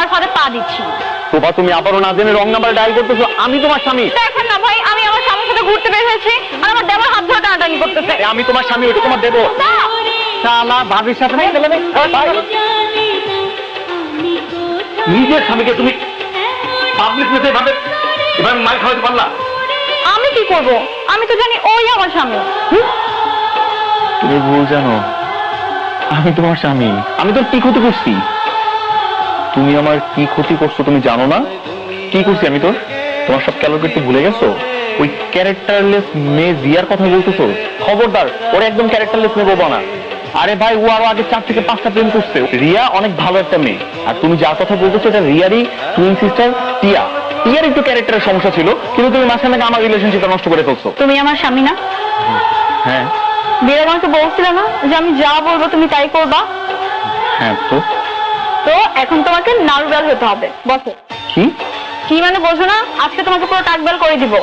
তোমার ফাঁদে পা দিচ্ছি। তোবা তুমি আবারও না জেনে রং নাম্বার ডায়াল করতেছো। আমি তোমার স্বামী। দেখেন না ভাই, আমি আমার স্বামীর সাথে ঘুরতে বের হয়েছি আর আমার দেবর হাত ধরে টানাটানি করতেছে। আমি তোমার স্বামী, ওটা তোমার দেবো। শালা ভাবির সাথে নেই গেলে নিজের স্বামীকে তুমি পাবলিক প্লেসে এভাবে মার খাওয়াতে পারলা? আমি কি করব? আমি তো জানি ওই আমার স্বামী। তুমি ভুল জানো, আমি তোমার স্বামী। আমি তোর কি ক্ষতি করছি? তুমি আমার কি ক্ষতি করছো তুমি জানো না? কি করছি আমি তোর? তোমার সব ক্যালোরিটি ভুলে গেছো? ওই ক্যারেক্টারলেস মেয়ে জিয়ার কথা বলতেছো? খবরদার, ওরা একদম ক্যারেক্টারলেস মেয়ে বলবো না। আরে ভাই, ও আরো আগে 4 থেকে 5টা প্রেম করছে। রিয়া অনেক ভালো একটা মেয়ে, আর তুমি যার কথা বলতেছো এটা রিয়ারই টুইন সিস্টার টিয়া। টিয়ার একটু ক্যারেক্টারের সমস্যা ছিল, কিন্তু তুমি মাঝখানে আমার রিলেশনশিপটা নষ্ট করে ফেলছো। তুমি আমার স্বামী না? হ্যাঁ। বিয়ের আমাকে বলছিলে না যে আমি যা বলবো তুমি তাই করবা? হ্যাঁ। তো তো এখন তোমাকে নার্ভাস হতে হবে। বসো। কি কি মানে বোঝো না? আজকে তোমাকে পুরো টাকবেল করে দিব।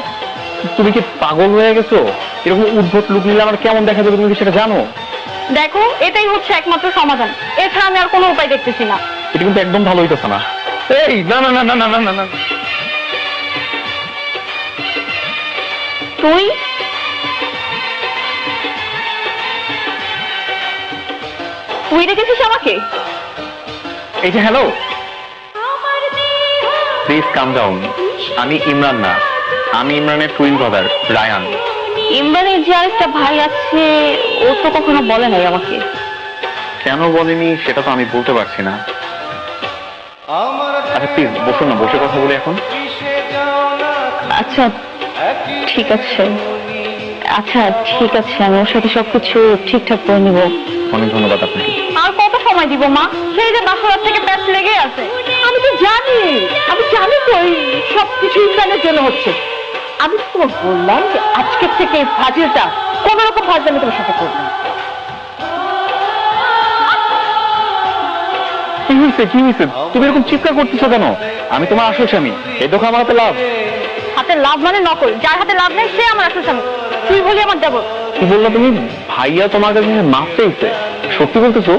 তুমি কি পাগল হয়ে গেছো? এরকম উদ্ভট লুক নিলে আমার কেমন দেখা যাবে তুমি কি সেটা জানো? দেখো, এটাই হচ্ছে একমাত্র সমাধান। এছাড়া আমি আর কোনো উপায় দেখতেছি না। এটা কিন্তু একদম ভালো হইতেছে না। এই না না না না না না না। তুই তুই দেখেছিস আমাকে? এই যে হ্যালো, প্লিজ কাম ডাউন। আমি ইমরান না, আমি ইমরানের টুইন ব্রাদার রায়ান। ইমরানের যে আরেকটা ভাই আছে, ও তো কখনো বলে নাই আমাকে। কেন বলেনি সেটা তো আমি বলতে পারছি না। আচ্ছা প্লিজ বসুন না, বসে কথা বলি এখন। আচ্ছা ঠিক আছে, আমি ওর সাথে সবকিছু ঠিকঠাক করে নিব। অনেক ধন্যবাদ আপনাকে। আর কত সময় দিব মা? সেই যে বাসরাত থেকে প্যাচ লেগে আছে। আমি তো জানি তো এই সবকিছু ইমরানের জন্য হচ্ছে। আমি তো তোমাকে বললাম যে আজকের থেকে এই ফাজিলটা কোন রকম ফাজলামি তোমার সাথে করবো না। কি হয়েছে কি হয়েছে? তুমি এরকম চিৎকার করতেছো কেন? আমি তোমার আসল স্বামী। এই দেখো আমার হাতে লাভ। হাতে লাভ মানে নকল। যার হাতে লাভ নেই সে আমার আসল স্বামী। তুই বলি আমার দেবর। কি বললা তুমি? ভাইয়া তোমার কাছে মাপ চাইছে? সত্যি বলতেছো?